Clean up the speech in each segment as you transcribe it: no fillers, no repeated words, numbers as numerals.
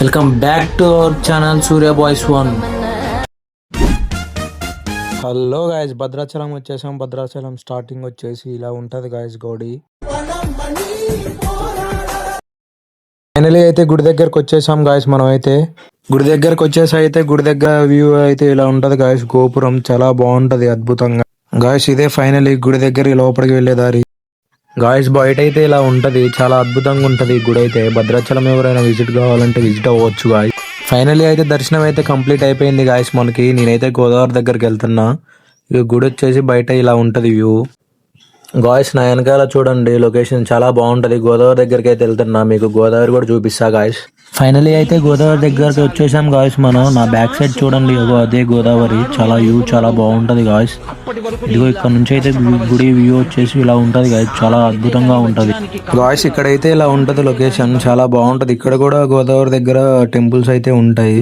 Welcome back to our channel Surya boys 1. Hello guys, Bhadrachalam వచ్చేసాం. Bhadrachalam starting వచ్చేసి ఇలా ఉంటది గాయస్. గోడి ఫైనలీ అయితే గుడి దగ్గరకు వచ్చేసాం గాయస్. మనం అయితే గుడి దగ్గరకు వచ్చేసి అయితే గుడి దగ్గర వ్యూ అయితే ఇలా ఉంటది గాయస్. గోపురం చాలా బాగుంటది, అద్భుతంగా గాయస్. ఇదే ఫైనలీ గుడి దగ్గర లోపలికి వెళ్లే దారి గాయస్. బయట అయితే ఇలా ఉంటది, చాలా అద్భుతంగా ఉంటది గుడి అయితే. భద్రాచలం ఎవరైనా విజిట్ కావాలంటే విజిట్ అవ్వచ్చు గాయస్. ఫైనలీ అయితే దర్శనం అయితే కంప్లీట్ అయిపోయింది గాయస్ మనకి. నేనైతే గోదావరి దగ్గరికి వెళ్తున్నా. ఇక గుడి వచ్చేసి బయట ఇలా ఉంటది వ్యూ గాయస్. నా వెనకాల చూడండి, లొకేషన్ చాలా బాగుంటది. గోదావరి దగ్గరికి అయితే వెళ్తున్నా, మీకు గోదావరి కూడా చూపిస్తా గాయస్. ఫైనలీ అయితే గోదావరి దగ్గరికి వచ్చేసాం గాయస్ మనం. నా బ్యాక్ సైడ్ చూడండి, అదే గోదావరి. చాలా వ్యూ చాలా బాగుంటది గాయస్. ఇదిగో ఇక్కడ నుంచి అయితే గుడి వ్యూ వచ్చేసి ఇలా ఉంటది గాయస్, చాలా అద్భుతంగా ఉంటది గాయస్. ఇక్కడైతే ఇలా ఉంటది లొకేషన్, చాలా బాగుంటది. ఇక్కడ కూడా గోదావరి దగ్గర టెంపుల్స్ అయితే ఉంటాయి.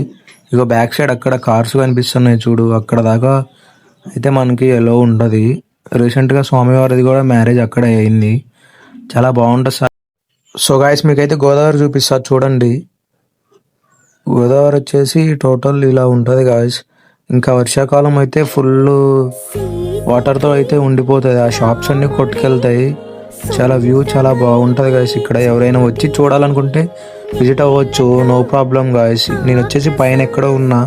ఇగో బ్యాక్ సైడ్ అక్కడ కార్స్ కనిపిస్తున్నాయి చూడు, అక్కడ దాకా అయితే మనకి ఎలా ఉంటది. రీసెంట్ గా స్వామివారిది కూడా మ్యారేజ్ అక్కడే అయింది, చాలా బాగుంటది సార్. సో గాయస్ మీకైతే గోదావరి చూపిస్తా చూడండి. గోదావరి వచ్చేసి టోటల్ ఇలా ఉంటది గాయస్. ఇంకా వర్షాకాలం అయితే ఫుల్ వాటర్తో అయితే ఉండిపోతుంది, ఆ షాప్స్ అన్ని కొట్టుకెళ్తాయి. చాలా వ్యూ చాలా బాగుంటది గాయస్. ఇక్కడ ఎవరైనా వచ్చి చూడాలనుకుంటే విజిట్ అవ్వచ్చు, నో ప్రాబ్లం గాయస్. నేను వచ్చేసి పైన ఎక్కడో ఉన్నా,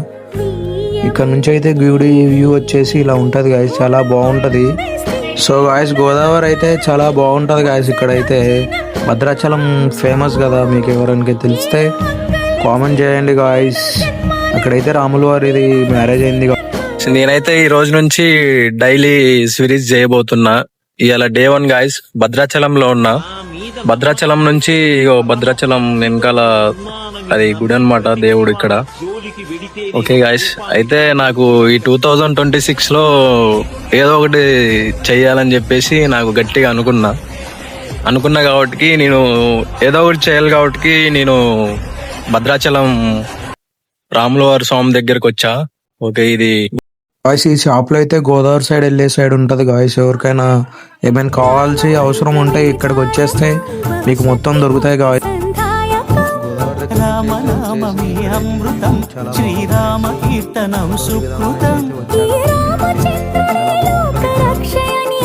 ఇక్కడ నుంచి అయితే గుడి వ్యూ వచ్చేసి ఇలా ఉంటది గాయస్, చాలా బాగుంటది. సో గాయస్ గోదావరి అయితే చాలా బాగుంటది గాయస్. ఇక్కడైతే భద్రాచలం ఫేమస్ కదా, మీకు ఎవరికి తెలిస్తే కామెంట్ చేయండి గాయస్. అక్కడైతే రాముల వారిది మ్యారేజ్ అయింది. నేనైతే ఈ రోజు నుంచి డైలీ సిరీస్ చేయబోతున్నా. ఇవాళ డే 1 గాయస్. భద్రాచలంలో ఉన్నా. భద్రాచలం నుంచి భద్రాచలం వెనకాల అది గుడి అన్నమాట, దేవుడు ఇక్కడ. ఓకే గాయస్, అయితే నాకు ఈ 2026 లో ఏదో ఒకటి చెయ్యాలని చెప్పేసి నాకు గట్టిగా అనుకున్నా కాబట్టి నేను ఏదో ఒకటి చేయాలి కాబట్టి నేను భద్రాచలం రాముల వారి స్వామి దగ్గరకు వచ్చా. ఓకే, ఇది గాయస్ ఈ షాప్ లో అయితే గోదావరి సైడ్ వెళ్ళే సైడ్ ఉంటది గాయస్. ఎవరికైనా ఏమైనా కావాల్సి అవసరం ఉంటే ఇక్కడికి వచ్చేస్తే మీకు మొత్తం దొరుకుతాయి గాయస్.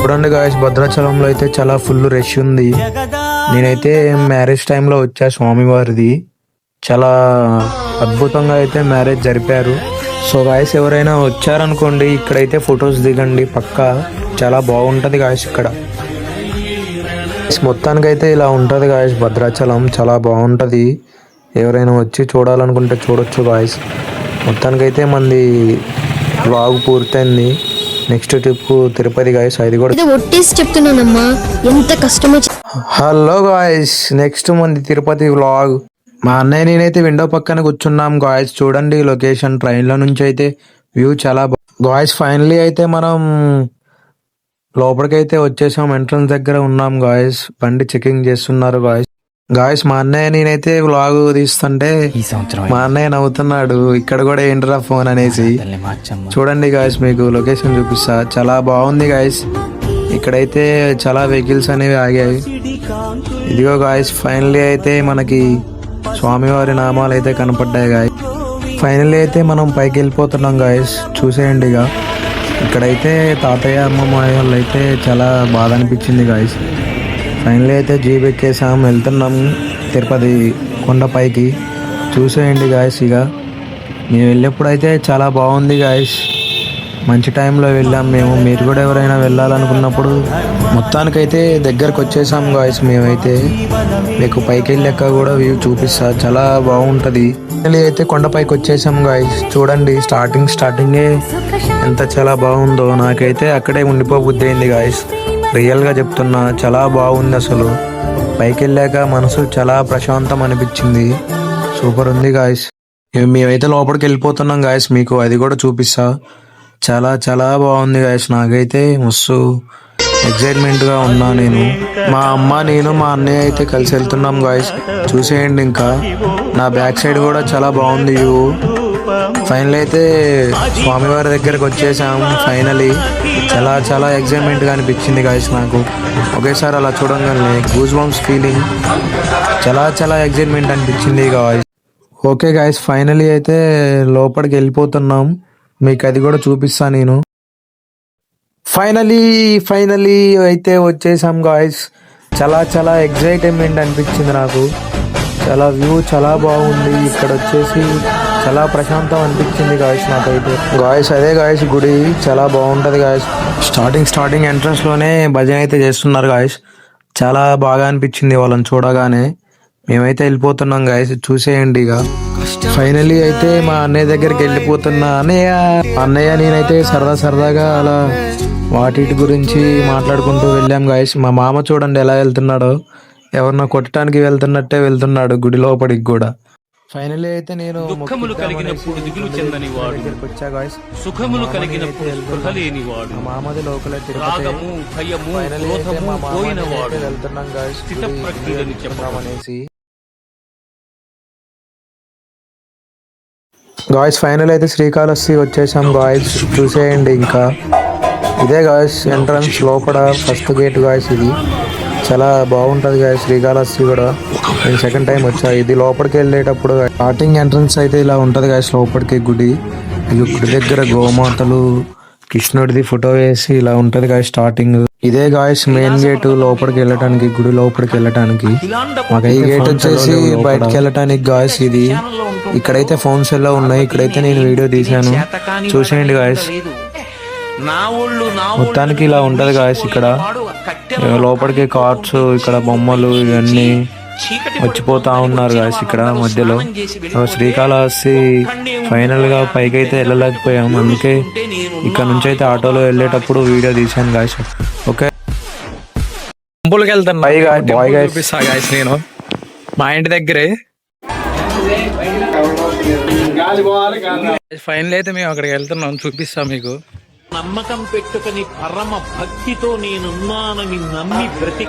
చూడండి గాయస్, భద్రాచలంలో అయితే చాలా ఫుల్ రష్ ఉంది. నేనైతే మ్యారేజ్ టైంలో వచ్చా స్వామివారిది, చాలా అద్భుతంగా అయితే మ్యారేజ్ జరిపారు. సో గాయస్ ఎవరైనా వచ్చారనుకోండి, ఇక్కడైతే ఫొటోస్ దిగండి పక్కా, చాలా బాగుంటది గాయస్. ఇక్కడ మొత్తానికైతే ఇలా ఉంటది గాయస్ భద్రాచలం, చాలా బాగుంటది. ఎవరైనా వచ్చి చూడాలనుకుంటే చూడొచ్చు గాయస్. మొత్తానికైతే మంది వ్లాగ్ పూర్తయింది. నెక్స్ట్ ట్రిప్ తిరుపతి గాయస్, అది కూడా చెప్తున్నానమ్మా, ఎంత కష్టమో. హలో గాయస్, నెక్స్ట్ మంది తిరుపతి వ్లాగ్. మా అన్నయ్య నేనైతే విండో పక్కన కూర్చున్నాం గాయస్. చూడండి లొకేషన్, ట్రైన్ లో నుంచి అయితే వ్యూ చాలా గాయస్. ఫైనలీ అయితే మనం లోపలికైతే వచ్చేసాం, ఎంట్రన్స్ దగ్గర ఉన్నాం గాయస్. బండి చెకింగ్ చేస్తున్నారు గాయస్. మా అన్నయ్య నేనైతే వ్లాగ్ తీస్తుంటే మా అన్నయ్య నవ్వుతున్నాడు, ఇక్కడ కూడా ఏంట్రా ఫోన్ అనేసి. చూడండి గాయస్, మీకు లొకేషన్ చూపిస్తా, చాలా బాగుంది గాయస్. ఇక్కడైతే చాలా వెహికల్స్ అనేవి ఆగాయి. ఇదిగో గాయస్, ఫైనలీ అయితే మనకి స్వామివారి నామాలు అయితే కనపడ్డాయి గాయస్. ఫైనల్లీ అయితే మనం పైకి వెళ్ళిపోతున్నాం గాయస్, చూసేయండి. ఇక్కడైతే తాతయ్య అమ్మమ్మ వాళ్ళు అయితే చాలా బాధ అనిపించింది గాయస్. ఫైనల్లీ అయితే జీప్ ఎక్కేసాం, వెళ్తున్నాం తిరుపతి కొండపైకి. చూసేయండి గాయస్. ఇక మేము వెళ్ళేప్పుడు అయితే చాలా బాగుంది గాయస్, మంచి టైంలో వెళ్ళాం మేము. మీరు కూడా ఎవరైనా వెళ్ళాలనుకున్నప్పుడు మొత్తానికైతే దగ్గరకు వచ్చేసాం గాయస్. మేమైతే మీకు పైకి వెళ్ళాక కూడా వ్యూ చూపిస్తా, చాలా బాగుంటది. అయితే కొండపైకి వచ్చేసాం గాయస్. చూడండి స్టార్టింగే ఎంత చాలా బాగుందో. నాకైతే అక్కడే ఉండిపోబుద్ధి అయింది గాయస్, రియల్ గా చెప్తున్నా, చాలా బాగుంది అసలు. పైకి వెళ్ళాక మనసు చాలా ప్రశాంతం అనిపించింది, సూపర్ ఉంది గాయస్. మేమైతే లోపలికి వెళ్ళిపోతున్నాం గాయస్, మీకు అది కూడా చూపిస్తా. చాలా చాలా బాగుంది గాయస్. నాకైతే మస్తు ఎక్సైట్మెంట్ గా ఉన్నా నేను. మా అమ్మ నేను మా అన్నయ్య అయితే కలిసి వెళ్తున్నాం గాయస్. చూసేయండి. ఇంకా నా బ్యాక్ సైడ్ కూడా చాలా బాగుంది వ్యూ. ఫైనల్ అయితే స్వామివారి దగ్గరకు వచ్చేసాం. ఫైనలీ చాలా చాలా ఎక్సైట్మెంట్ గా అనిపించింది గాయస్ నాకు. ఒకేసారి అలా చూడంగానే గూస్ బంప్స్ ఫీలింగ్, చాలా చాలా ఎక్సైట్మెంట్ అనిపించింది గాయస్. ఓకే గాయస్ ఫైనలీ అయితే లోపలికి వెళ్ళిపోతున్నాం. మీకు అది కూడా చూపిస్తా నేను. ఫైనలీ అయితే వచ్చేసాం గాయస్. చాలా చాలా ఎగ్జైట్మెంట్ అనిపించింది నాకు. చాలా వ్యూ చాలా బాగుంది. ఇక్కడ వచ్చేసి చాలా ప్రశాంతం అనిపించింది గాయస్ నాకైతే. గాయస్ అదే గాయస్ గుడి చాలా బాగుంటది గాయస్. స్టార్టింగ్ ఎంట్రన్స్ లోనే భజన అయితే చేస్తున్నారు గాయస్. చాలా బాగా అనిపించింది వాళ్ళని చూడగానే. మేమైతే వెళ్ళిపోతున్నాం గాయస్, చూసేయండి ఇక. ఫైనలీ అయితే మా అన్నయ్య దగ్గరికి వెళ్ళిపోతున్నా. అన్నయ్య నేనైతే సరదాగా అలా వాటి గురించి మాట్లాడుకుంటూ వెళ్ళాం గాయస్. మా మామ చూడండి ఎలా వెళ్తున్నాడో, ఎవరినో కొట్టడానికి వెళ్తున్నట్టే వెళ్తున్నాడు గుడి లోపలికి కూడా. ఫైనలీ అయితే నేను దుఃఖములు కలిగినప్పుడు దిగులు చెందని వాడు, వచ్చా గాయస్. సుఖములు కలిగినప్పుడు స్పృహ లేనివాడు, మా మామది లోకలే తిరుపతి. రాగము భయము ఫైనలీ అయితే క్రోధము మా మామని పోయినవాడు, అయితే వెళ్తున్నాం గాయస్ స్థితప్రజ్ఞుడని చెప్తామనేసి. గాయస్ ఫైనల్ అయితే శ్రీకాళహస్తి వచ్చేసాం గాయస్, చూసేయండి. ఇంకా ఇదే గాయస్ ఎంట్రన్స్ లోపల ఫస్ట్ గేట్ గాయస్. ఇది చాలా బాగుంటది గాయస్ శ్రీకాళహస్తి కూడా. నేను సెకండ్ టైం వచ్చా. ఇది లోపలికి వెళ్ళేటప్పుడు స్టార్టింగ్ ఎంట్రన్స్ అయితే ఇలా ఉంటది గాయస్ లోపలికి గుడి. ఇది గుడి దగ్గర గోమాతలు కృష్ణుడిది ఫోటో వేసి ఇలా ఉంటది గాయస్ స్టార్టింగ్. ఇదే గాయస్ మెయిన్ గేట్ లోపలికి వెళ్ళటానికి, గుడి లోపలికి వెళ్ళటానికి. మాకు ఈ గేట్ వచ్చేసి బయటకి వెళ్ళటానికి గాయస్. ఇది ఇక్కడైతే ఫోన్స్ ఎలా ఉన్నాయి. ఇక్కడైతే నేను వీడియో తీశాను, చూసేయండి గాయస్. మొత్తానికి ఇలా ఉంటది గాయస్. ఇక్కడ లోపలికి కార్డ్స్, ఇక్కడ బొమ్మలు ఇవన్నీ వచ్చిపోతా ఉన్నారు గాయస్. ఇక్కడ మధ్యలో శ్రీకాళహస్తి ఫైనల్ గా పైకి అయితే వెళ్ళలేకపోయాం. అందుకే ఇక్కడ నుంచి అయితే ఆటోలో వెళ్ళేటప్పుడు వీడియో తీశాను గాయస్. ఓకే టెంపుల్కి వెళ్తాను గాయస్. నేను మా ఇంటి దగ్గరే. ఫైనల్ అయితే మేము అక్కడికి వెళ్తున్నాం, చూపిస్తాం మీకు. నమ్మకం పెట్టుకుని పరమ భక్తితో నేనున్నానని నమ్మి బ్రతి